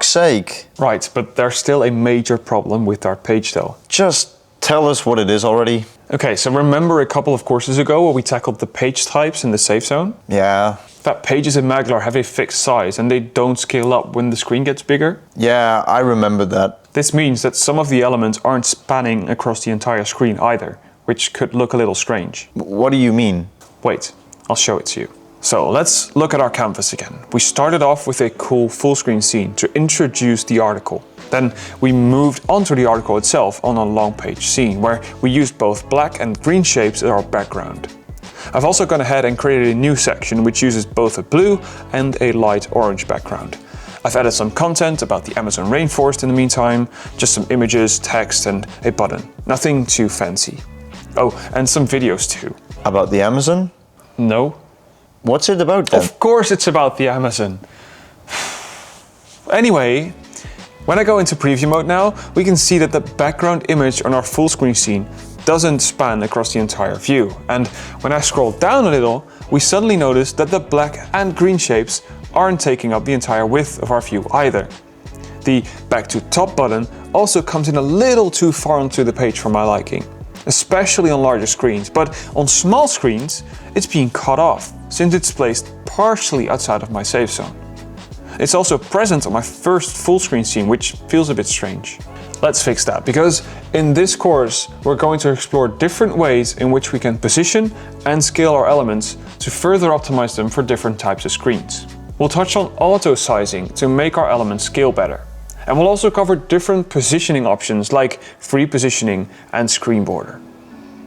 sake. Right, but there's still a major problem with our page though. Just tell us what it is already. Okay, so remember a couple of courses ago where we tackled the page types in the safe zone? Yeah. That pages in Maglr have a fixed size and they don't scale up when the screen gets bigger. Yeah, I remember that. This means that some of the elements aren't spanning across the entire screen either, which could look a little strange. What do you mean? Wait, I'll show it to you. So let's look at our canvas again. We started off with a cool full screen scene to introduce the article. Then we moved onto the article itself on a long page scene where we used both black and green shapes as our background. I've also gone ahead and created a new section which uses both a blue and a light orange background. I've added some content about the Amazon rainforest in the meantime, just some images, text and a button. Nothing too fancy. Oh, and some videos too. About the Amazon? No. What's it about then? Of course it's about the Amazon. Anyway, when I go into preview mode now, we can see that the background image on our full screen scene doesn't span across the entire view. And when I scroll down a little, we suddenly notice that the black and green shapes aren't taking up the entire width of our view either. The back to top button also comes in a little too far onto the page for my liking, especially on larger screens, but on small screens, it's being cut off since it's placed partially outside of my safe zone. It's also present on my first full screen scene, which feels a bit strange. Let's fix that, because in this course, we're going to explore different ways in which we can position and scale our elements to further optimize them for different types of screens. We'll touch on auto sizing to make our elements scale better. And we'll also cover different positioning options like free positioning and screen border.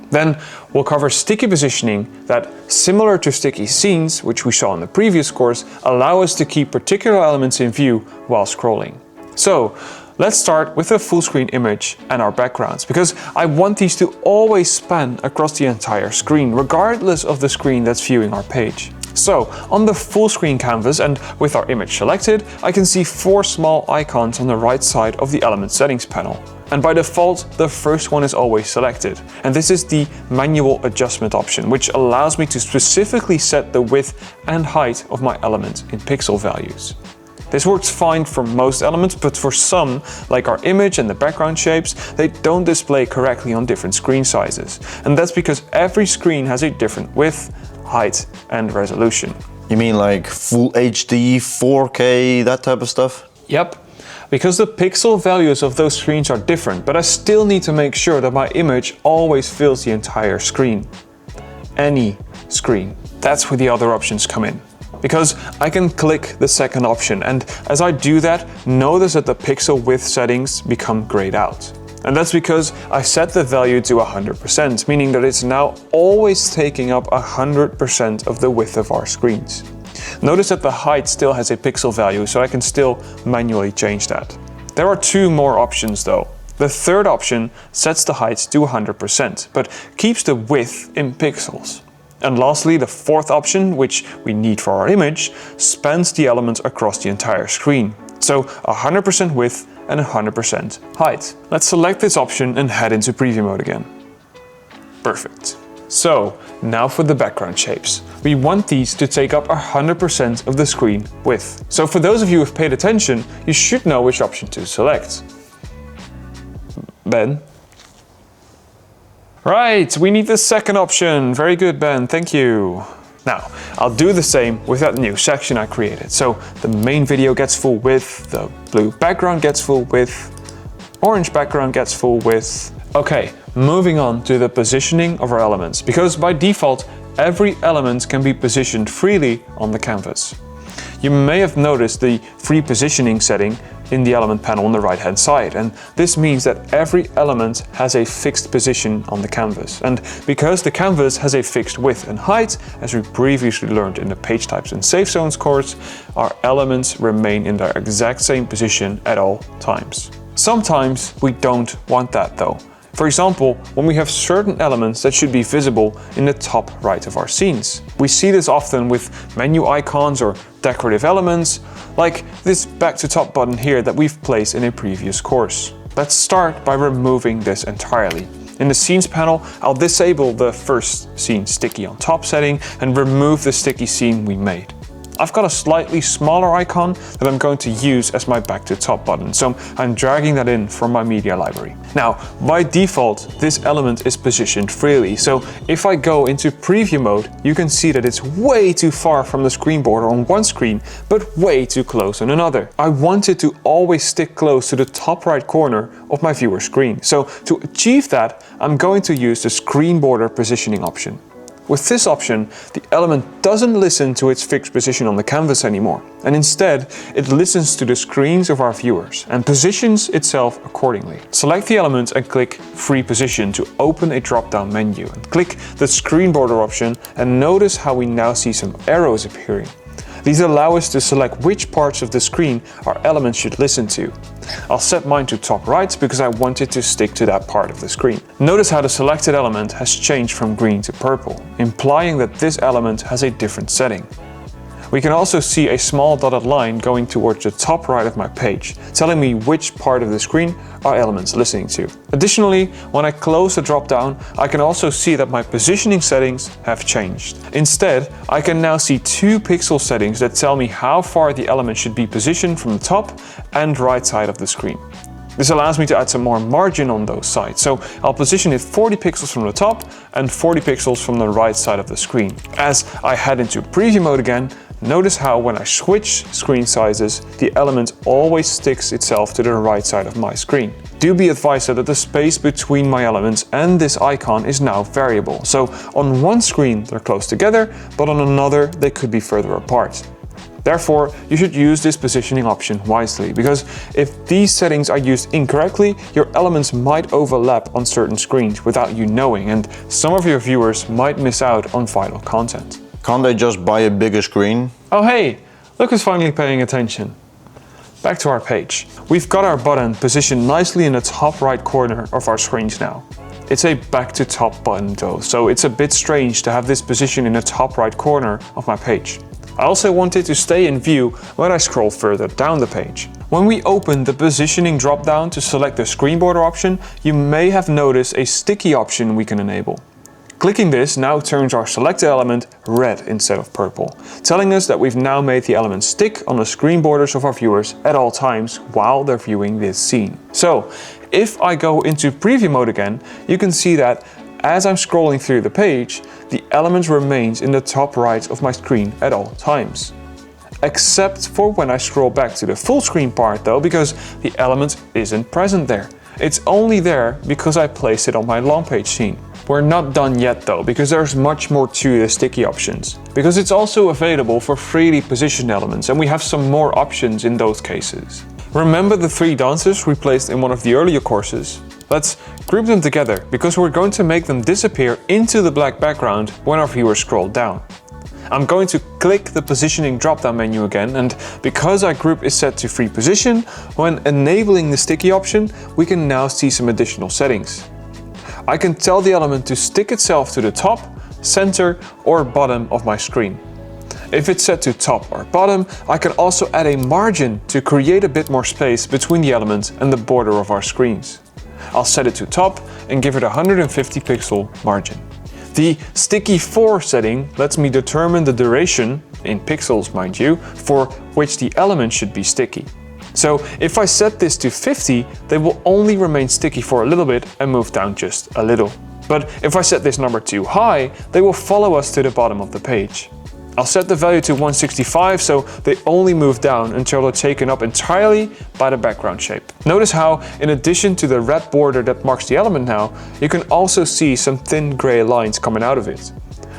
Then we'll cover sticky positioning that, similar to sticky scenes, which we saw in the previous course, allow us to keep particular elements in view while scrolling. So let's start with a full screen image and our backgrounds, because I want these to always span across the entire screen, regardless of the screen that's viewing our page. So on the full screen canvas and with our image selected, I can see 4 small icons on the right side of the element settings panel. And by default, the first one is always selected. And this is the manual adjustment option, which allows me to specifically set the width and height of my element in pixel values. This works fine for most elements, but for some, like our image and the background shapes, they don't display correctly on different screen sizes. And that's because every screen has a different width, height and resolution. You mean like full HD, 4K, that type of stuff? Yep, because the pixel values of those screens are different, but I still need to make sure that my image always fills the entire screen. Any screen. That's where the other options come in. Because I can click the second option, and as I do that, notice that the pixel width settings become grayed out. And that's because I set the value to 100%, meaning that it's now always taking up 100% of the width of our screens. Notice that the height still has a pixel value, so I can still manually change that. There are 2 more options though. The third option sets the height to 100%, but keeps the width in pixels. And lastly, the fourth option, which we need for our image, spans the elements across the entire screen. So 100% width and 100% height. Let's select this option and head into preview mode again. Perfect. So now for the background shapes. We want these to take up 100% of the screen width. So for those of you who have paid attention, you should know which option to select. Ben? Right, we need the second option. Very good, Ben, thank you. Now, I'll do the same with that new section I created. So the main video gets full width, the blue background gets full width, orange background gets full width. Okay, moving on to the positioning of our elements, because by default, every element can be positioned freely on the canvas. You may have noticed the free positioning setting in the element panel on the right hand side, and this means that every element has a fixed position on the canvas. And because the canvas has a fixed width and height, as we previously learned in the page types and safe zones course, our elements remain in their exact same position at all times. Sometimes we don't want that though. For example, when we have certain elements that should be visible in the top right of our scenes. We see this often with menu icons or decorative elements, like this back to top button here that we've placed in a previous course. Let's start by removing this entirely. In the scenes panel, I'll disable the first scene sticky on top setting and remove the sticky scene we made. I've got a slightly smaller icon that I'm going to use as my back to top button. So I'm dragging that in from my media library. Now, by default, this element is positioned freely. So if I go into preview mode, you can see that it's way too far from the screen border on one screen, but way too close on another. I want it to always stick close to the top right corner of my viewer screen. So to achieve that, I'm going to use the screen border positioning option. With this option, the element doesn't listen to its fixed position on the canvas anymore, and instead it listens to the screens of our viewers and positions itself accordingly. Select the element and click Free Position to open a drop-down menu, and click the screen border option, and notice how we now see some arrows appearing. These allow us to select which parts of the screen our element should listen to. I'll set mine to top right because I want it to stick to that part of the screen. Notice how the selected element has changed from green to purple, implying that this element has a different setting. We can also see a small dotted line going towards the top right of my page, telling me which part of the screen our element's listening to. Additionally, when I close the drop-down, I can also see that my positioning settings have changed. Instead, I can now see 2 pixel settings that tell me how far the element should be positioned from the top and right side of the screen. This allows me to add some more margin on those sides, so I'll position it 40 pixels from the top and 40 pixels from the right side of the screen. As I head into preview mode again, notice how when I switch screen sizes, the element always sticks itself to the right side of my screen. Do be advised that the space between my elements and this icon is now variable, so on one screen they're close together, but on another they could be further apart. Therefore, you should use this positioning option wisely, because if these settings are used incorrectly, your elements might overlap on certain screens without you knowing, and some of your viewers might miss out on vital content. Can't they just buy a bigger screen? Oh hey, look who's finally paying attention. Back to our page. We've got our button positioned nicely in the top right corner of our screens now. It's a back to top button though, so it's a bit strange to have this position in the top right corner of my page. I also want it to stay in view when I scroll further down the page. When we open the positioning drop-down to select the screen border option, you may have noticed a sticky option we can enable. Clicking this now turns our selected element red instead of purple, telling us that we've now made the element stick on the screen borders of our viewers at all times while they're viewing this scene. So, if I go into preview mode again, you can see that as I'm scrolling through the page, the element remains in the top right of my screen at all times. Except for when I scroll back to the full screen part though, because the element isn't present there. It's only there because I placed it on my long page scene. We're not done yet though, because there's much more to the sticky options. Because it's also available for freely positioned elements, and we have some more options in those cases. Remember the 3 dancers we placed in one of the earlier courses? Let's group them together, because we're going to make them disappear into the black background when our viewers scroll down. I'm going to click the positioning drop-down menu again, and because our group is set to free position, when enabling the sticky option, we can now see some additional settings. I can tell the element to stick itself to the top, center, or bottom of my screen. If it's set to top or bottom, I can also add a margin to create a bit more space between the element and the border of our screens. I'll set it to top and give it a 150 pixel margin. The sticky 4 setting lets me determine the duration, in pixels mind you, for which the element should be sticky. So if I set this to 50, they will only remain sticky for a little bit and move down just a little. But if I set this number too high, they will follow us to the bottom of the page. I'll set the value to 165 so they only move down until they're taken up entirely by the background shape. Notice how, in addition to the red border that marks the element now, you can also see some thin grey lines coming out of it.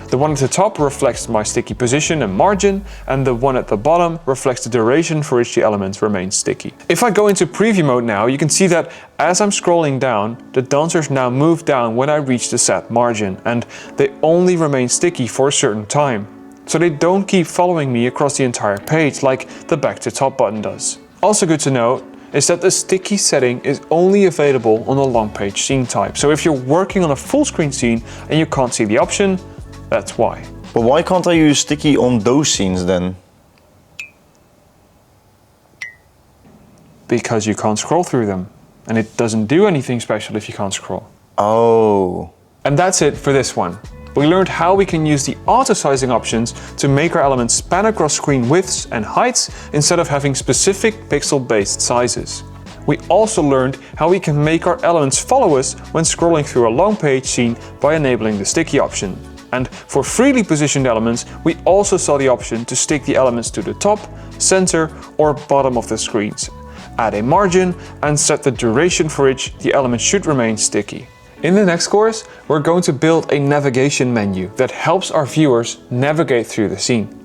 The one at the top reflects my sticky position and margin, and the one at the bottom reflects the duration for which the element remains sticky. If I go into preview mode now, you can see that as I'm scrolling down, the dancers now move down when I reach the set margin, and they only remain sticky for a certain time. So they don't keep following me across the entire page like the back to top button does. Also good to note is that the sticky setting is only available on a long page scene type. So if you're working on a full screen scene and you can't see the option, that's why. But why can't I use sticky on those scenes then? Because you can't scroll through them. And it doesn't do anything special if you can't scroll. Oh. And that's it for this one. We learned how we can use the auto-sizing options to make our elements span across screen widths and heights instead of having specific pixel-based sizes. We also learned how we can make our elements follow us when scrolling through a long page scene by enabling the sticky option. And for freely positioned elements, we also saw the option to stick the elements to the top, center or bottom of the screens, add a margin and set the duration for which the element should remain sticky. In the next course, we're going to build a navigation menu that helps our viewers navigate through the scene.